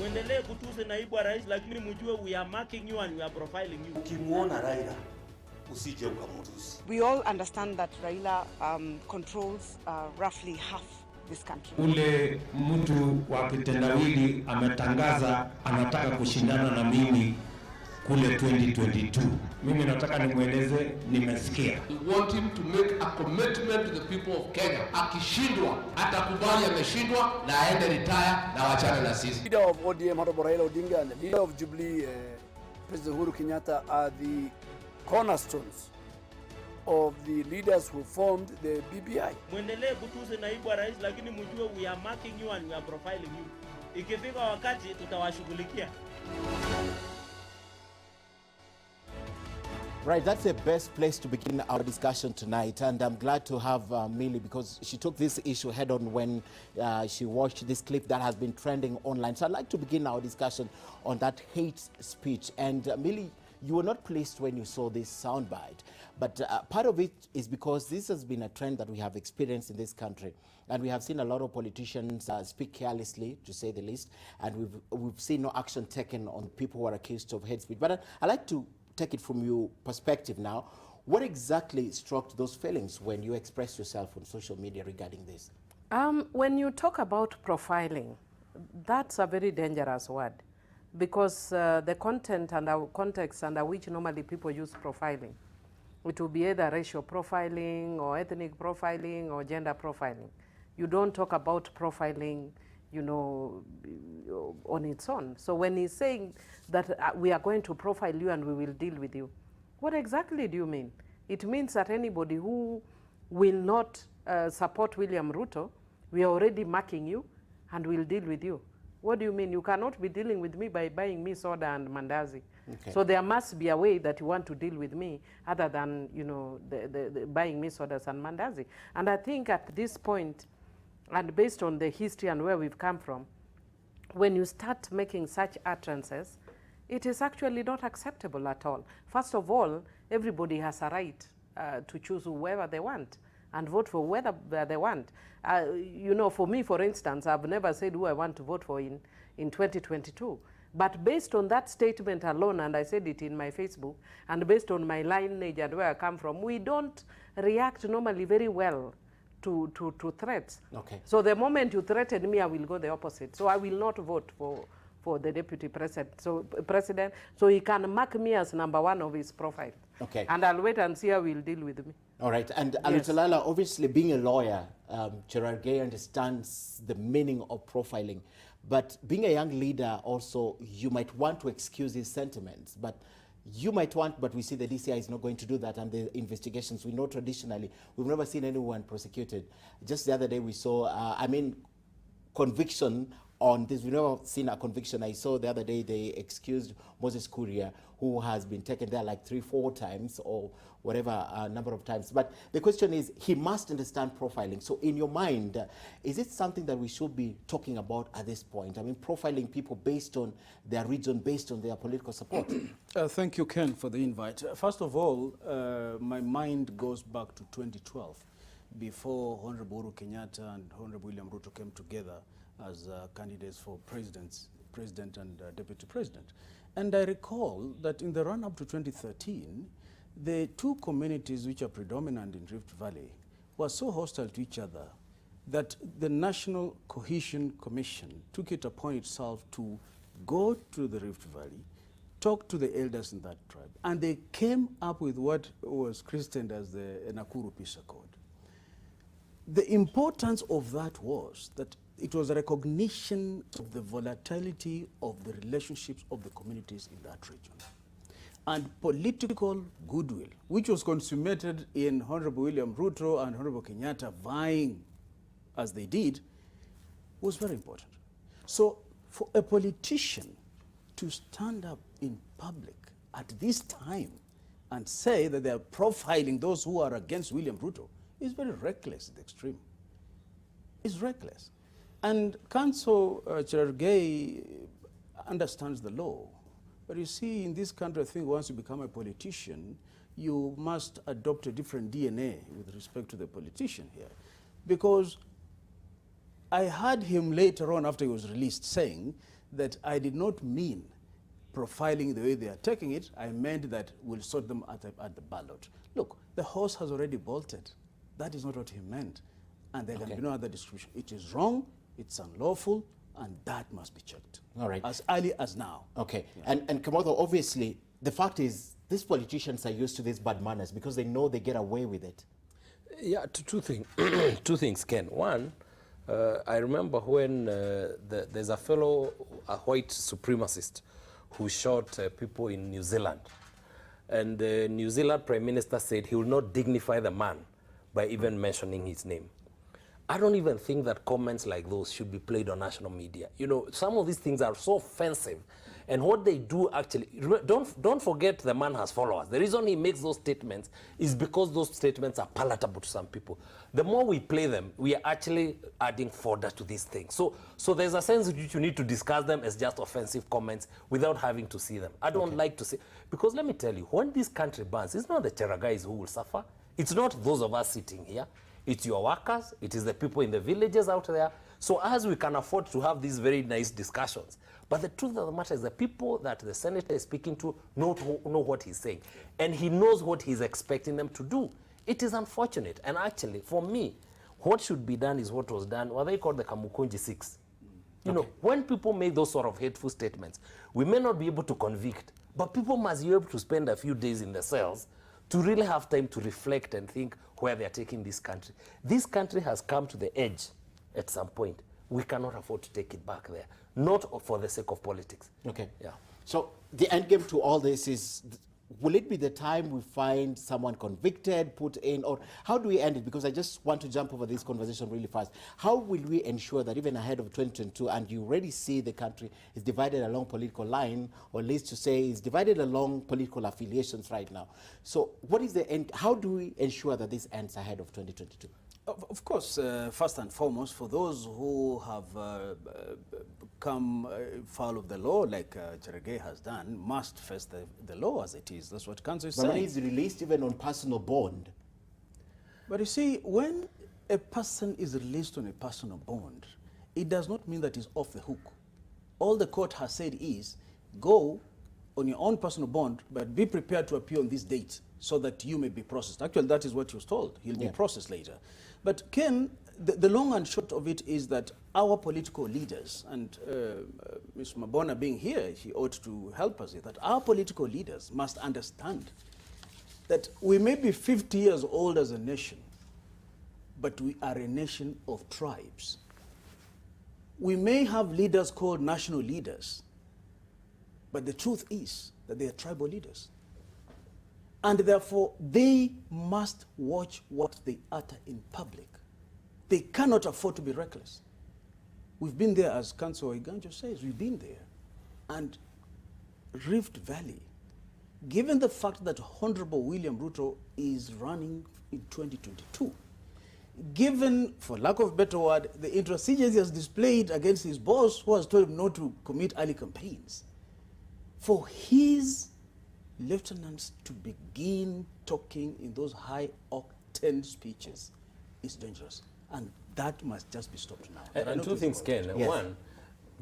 Muendelee kutusi naibu wa rais, lakini mjue we are marking you and we are profiling you. Ukimuona Raila usije ukamtusi. We all understand that Raila controls roughly half this country. Ule mtu wa kitendawili ametangaza anataka kushindana na mimi kule 2022. Mimi nataka nimweleze nimesikia. We want him to make a commitment to the people of Kenya. Akishindwa atakubali ameshindwa na aende retire na wachane na sisi. Leader of ODM Honorable Raila Odinga and the leader of Jubilee President Uhuru Kenyatta are the cornerstones of the leaders who formed the BBI. Muendelee kutusi naibu wa rais, lakini mjue we are marking you and we are profiling you. Ikifika wakati tutawashughulikia. Right, that's the best place to begin our discussion tonight, and I'm glad to have Millie, because she took this issue head on when she watched this clip that has been trending online. So I'd like to begin our discussion on that hate speech. And Millie, you were not pleased when you saw this soundbite, but part of it is because this has been a trend that we have experienced in this country, and we have seen a lot of politicians speak carelessly, to say the least, and we've seen no action taken on people who are accused of hate speech. But I'd like to take it from your perspective now. What exactly struck those feelings when you expressed yourself on social media regarding this? When you talk about profiling, that's a very dangerous word, because the content and our context under which normally people use profiling, it will be either racial profiling or ethnic profiling or gender profiling. You don't talk about profiling, you know, on its own. So when he's saying that we are going to profile you and we will deal with you, what exactly do you mean? It means that anybody who will not support William Ruto, we are already marking you and we'll deal with you. What do you mean? You cannot be dealing with me by buying me soda and mandazi. Okay. So there must be a way that you want to deal with me other than, you know, the buying me sodas and mandazi. And I think at this point, and based on the history and where we've come from, when you start making such utterances, it is actually not acceptable at all. First of all, everybody has a right to choose whoever they want and vote for whoever they want. You know, for me, for instance, I've never said who I want to vote for in 2022. But based on that statement alone, and I said it in my Facebook, and based on my lineage and where I come from, we don't react normally very well to threats. Okay. So the moment you threaten me, I will go the opposite. So I will not vote for the deputy president. So he can mark me as #1 of his profile. Okay. And I'll wait and see how he'll deal with me. All right. And yes. Alutalala, obviously being a lawyer, Cherargei understands the meaning of profiling. But being a young leader also, you might want to excuse his sentiments. But you might want, but we see the DCI is not going to do that, and the investigations, we know traditionally, we've never seen anyone prosecuted. Just the other day we saw, conviction on this. We've never seen a conviction. I saw the other day they excused Moses Kuria, who has been taken there like 3-4 times or whatever number of times. But the question is, he must understand profiling. So in your mind, is it something that we should be talking about at this point? I mean, profiling people based on their region, based on their political support. Thank you, Ken, for the invite. First of all, my mind goes back to 2012, before Honorable Uhuru Kenyatta and Honorable William Ruto came together as candidates for president and deputy president. And I recall that in the run-up to 2013, the two communities which are predominant in Rift Valley were so hostile to each other that the National Cohesion Commission took it upon itself to go to the Rift Valley, talk to the elders in that tribe, and they came up with what was christened as the Nakuru Peace Accord. The importance of that was that it was a recognition of the volatility of the relationships of the communities in that region. And political goodwill, which was consummated in Honorable William Ruto and Honorable Kenyatta vying as they did, was very important. So for a politician to stand up in public at this time and say that they are profiling those who are against William Ruto is very reckless at the extreme. It's reckless. And Counsel Cherargei understands the law. But you see, in this country, I think once you become a politician, you must adopt a different DNA with respect to the politician here. Because I heard him later on, after he was released, saying that I did not mean profiling the way they are taking it. I meant that we'll sort them at the ballot. Look, the horse has already bolted. That is not what he meant. And there can be no other description. It is wrong, it's unlawful, and that must be checked. All right. As early as now. Okay. Yeah. And Kamotho, obviously, the fact is, these politicians are used to these bad manners because they know they get away with it. Yeah, two things. Two things, Ken. One, I remember when there's a fellow, a white supremacist, who shot people in New Zealand. And the New Zealand Prime Minister said he will not dignify the man by even mentioning his name. I don't even think that comments like those should be played on national media. You know, some of these things are so offensive. And what they do actually, don't forget the man has followers. The reason he makes those statements is because those statements are palatable to some people. The more we play them, we are actually adding fodder to these things. So there's a sense in which you need to discuss them as just offensive comments without having to see them. I don't like to see, because let me tell you, when this country burns, it's not the Cherargeis who will suffer. It's not those of us sitting here. It's your workers. It is the people in the villages out there. So as we can afford to have these very nice discussions, but the truth of the matter is the people that the senator is speaking to know what he's saying. And he knows what he's expecting them to do. It is unfortunate. And actually, for me, what should be done is what was done, what they call the Kamukunji 6. You know, when people make those sort of hateful statements, we may not be able to convict, but people must be able to spend a few days in the cells to really have time to reflect and think where they are taking this country. This country has come to the edge at some point. We cannot afford to take it back there, not for the sake of politics. Okay. Yeah. So the end game to all this is, will it be the time we find someone convicted, put in, or how do we end it? Because I just want to jump over this conversation really fast. How will we ensure that even ahead of 2022, and you already see the country is divided along political line, or at least to say is divided along political affiliations right now. So what is the end? How do we ensure that this ends ahead of 2022? Of course, first and foremost, for those who have come foul of the law, like Cherargei has done, must face the law as it is. That's what council is saying. But when he's released even on personal bond. But you see, when a person is released on a personal bond, it does not mean that he's off the hook. All the court has said is, go on your own personal bond, but be prepared to appear on this date so that you may be processed. Actually, that is what he was told. He'll be processed later. But Ken, the long and short of it is that our political leaders, and Ms. Mabona being here, she ought to help us with that. Our political leaders must understand that we may be 50 years old as a nation, but we are a nation of tribes. We may have leaders called national leaders, but the truth is that they are tribal leaders. And therefore, they must watch what they utter in public. They cannot afford to be reckless. We've been there, as Councillor Iganjo says, we've been there. And Rift Valley, given the fact that Honorable William Ruto is running in 2022, given, for lack of a better word, the intransigence he has displayed against his boss, who has told him not to commit early campaigns, for his lieutenants to begin talking in those high-octane speeches is dangerous. And that must just be stopped now. And two things, Ken. Yes. One,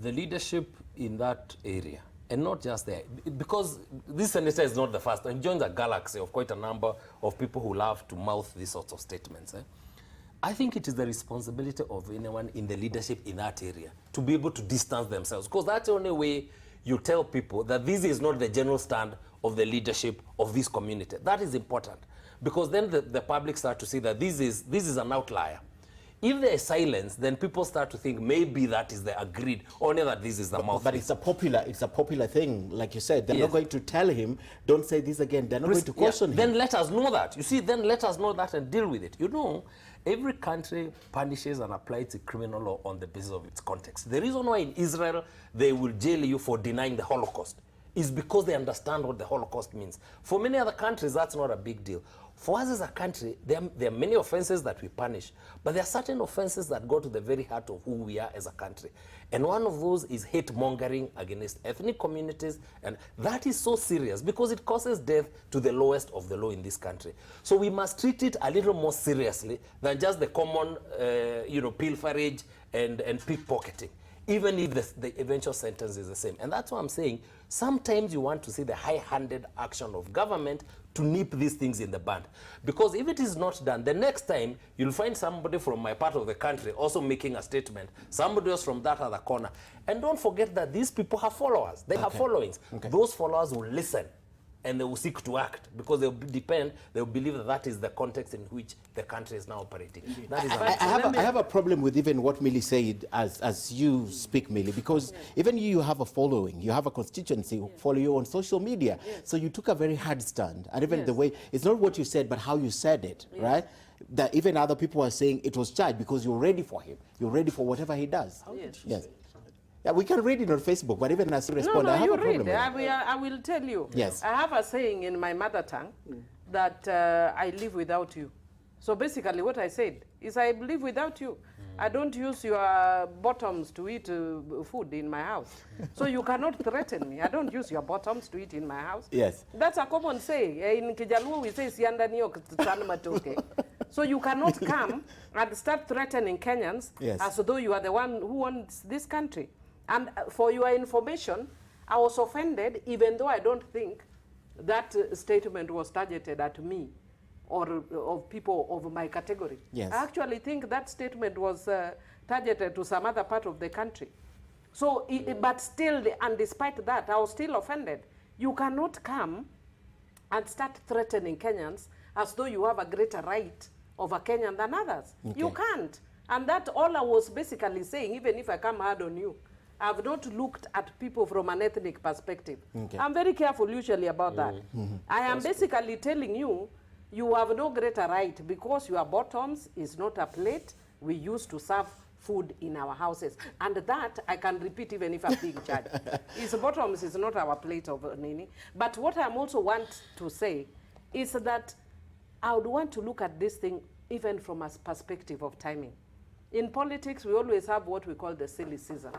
the leadership in that area, and not just there, because this senator is not the first, and joins a galaxy of quite a number of people who love to mouth these sorts of statements. I think it is the responsibility of anyone in the leadership in that area to be able to distance themselves, because that's the only way you tell people that this is not the general stand of the leadership of this community. That is important, because then the public start to see that this is an outlier. If there is silence, then people start to think maybe that is the agreed, only that this is the mouthpiece. But it's a popular thing, like you said. They're not going to tell him, don't say this again. They're not going to caution him. Then let us know that. You see, then let us know that and deal with it. You know, every country punishes and applies a criminal law on the basis of its context. The reason why in Israel they will jail you for denying the Holocaust is because they understand what the Holocaust means. For many other countries, that's not a big deal. For us as a country, there are many offenses that we punish, but there are certain offenses that go to the very heart of who we are as a country. And one of those is hate mongering against ethnic communities, and that is so serious because it causes death to the lowest of the low in this country. So we must treat it a little more seriously than just the common, pilferage and pickpocketing. even if the eventual sentence is the same. And that's why I'm saying sometimes you want to see the high-handed action of government to nip these things in the bud. Because if it is not done, the next time you'll find somebody from my part of the country also making a statement, somebody else from that other corner. And don't forget that these people have followers. They have followings. Those followers will listen and they will seek to act because they'll believe that that is the context in which the country is now operating. That is I have a problem with even what Millie said as you speak, Millie, because even you have a following, you have a constituency who follow you on social media. So you took a very hard stand. And even the way, it's not what you said, but how you said it, right? That even other people are saying it was charged because you're ready for him. You're ready for whatever he does. Yes. Yeah, we can read it on Facebook, but even as you respond, I have a problem with it. I will tell you. Yes. I have a saying in my mother tongue that I live without you. So basically what I said is I live without you. I don't use your bottoms to eat food in my house. So you cannot threaten me. I don't use your bottoms to eat in my house. Yes. That's a common saying. In Kijaluo we say sianda niyo kitana matoke. So you cannot come and start threatening Kenyans as though you are the one who owns this country. And for your information, I was offended even though I don't think that statement was targeted at me or of people of my category. Yes. I actually think that statement was targeted to some other part of the country. So, but still, and despite that, I was still offended. You cannot come and start threatening Kenyans as though you have a greater right over Kenyan than others. You can't. And that all I was basically saying, even if I come hard on you, I've not looked at people from an ethnic perspective. I'm very careful usually about that. I am basically telling you, you have no greater right because your bottoms is not a plate we use to serve food in our houses. And that I can repeat even if I'm being charged. His bottoms is not our plate of nini. But what I also want to say is that I would want to look at this thing even from a perspective of timing. In politics, we always have what we call the silly season.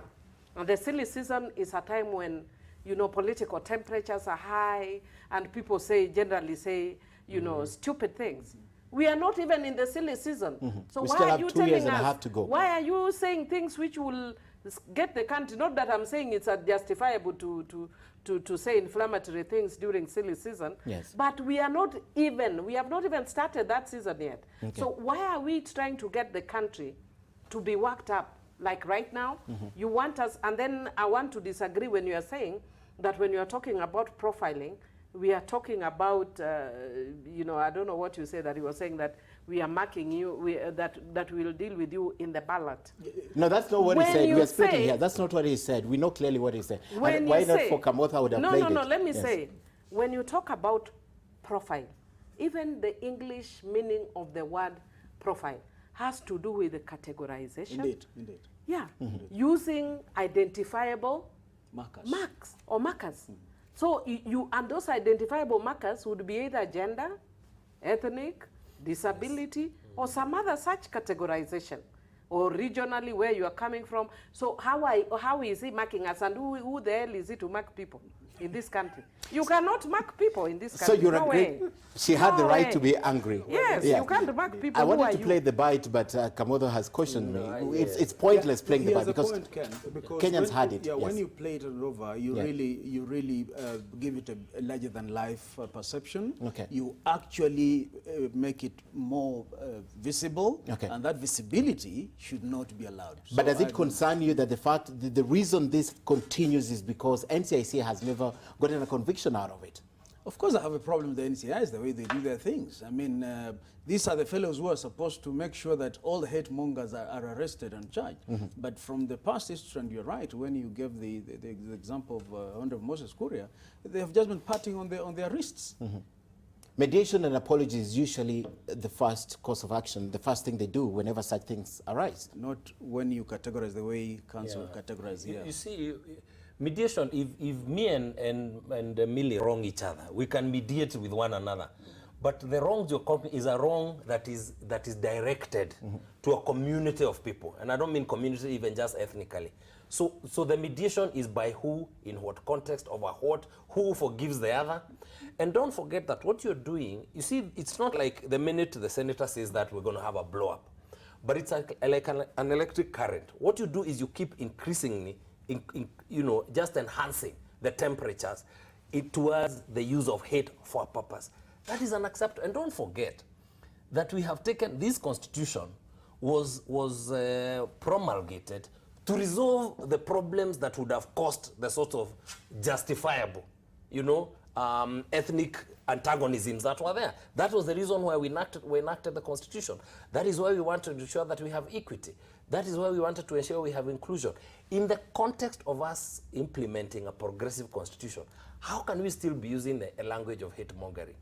And the silly season is a time when, you know, political temperatures are high and people generally say, you know, stupid things. We are not even in the silly season. So why are you telling us, why are you saying things which will get the country, not that I'm saying it's justifiable to say inflammatory things during silly season, but we are not even, we have not even started that season yet. So why are we trying to get the country to be worked up? Like right now, you want us, and then I want to disagree when you are saying that when you are talking about profiling, we are talking about, you know, I don't know what you said, that you were saying that we are marking you, that we will deal with you in the ballot. No, that's not what he said. We are splitting here. That's not what he said. We know clearly what he said. Why not for Kamotha would have played it? No, let me say, when you talk about profile, even the English meaning of the word profile has to do with the categorization. Indeed. Yeah, using identifiable markers. So and those identifiable markers would be either gender, ethnic, disability, or some other such categorization, or regionally where you are coming from. So how is he marking us, and who the hell is he to mark people in this country? You cannot mark people in this country. So you're agreeing? She had the right to be angry. Yes, you can't mark people. I wanted to play the bite, but Kamotha has cautioned me. It's pointless playing the bite because Kenyans had it. Yeah, when you play it over, you really give it a larger than life perception. You actually make it more visible, and that visibility should not be allowed. But does it concern you that the reason this continues is because NCIC has never gotten a conviction out of it? Of course, I have a problem with the NCIs, the way they do their things. I mean, these are the fellows who are supposed to make sure that all the hate mongers are arrested and charged. But from the past history, and you're right, when you gave the example of Honorable Moses Kuria, they have just been patting on their wrists. Mediation and apology is usually the first course of action, the first thing they do whenever such things arise. Not when you categorize the way council categorize here. You see, mediation, if me and Millie wrong each other, we can mediate with one another. But the wrongs you're calling is a wrong that is directed to a community of people. And I don't mean community even just ethnically. So the mediation is by who, in what context, over what, who forgives the other. And don't forget that what you're doing, you see, it's not like the minute the senator says that we're going to have a blow-up. but it's like an electric current. What you do is you keep increasingly, you know, just enhancing the temperatures towards the use of hate for a purpose. That is unacceptable. And don't forget that we have taken, this constitution was promulgated to resolve the problems that would have caused the sort of justifiable, you know, ethnic antagonisms that were there. That was the reason why we enacted the constitution. That is why we wanted to ensure that we have equity. That is why we wanted to ensure we have inclusion. In the context of us implementing a progressive constitution, how can we still be using a language of hate mongering?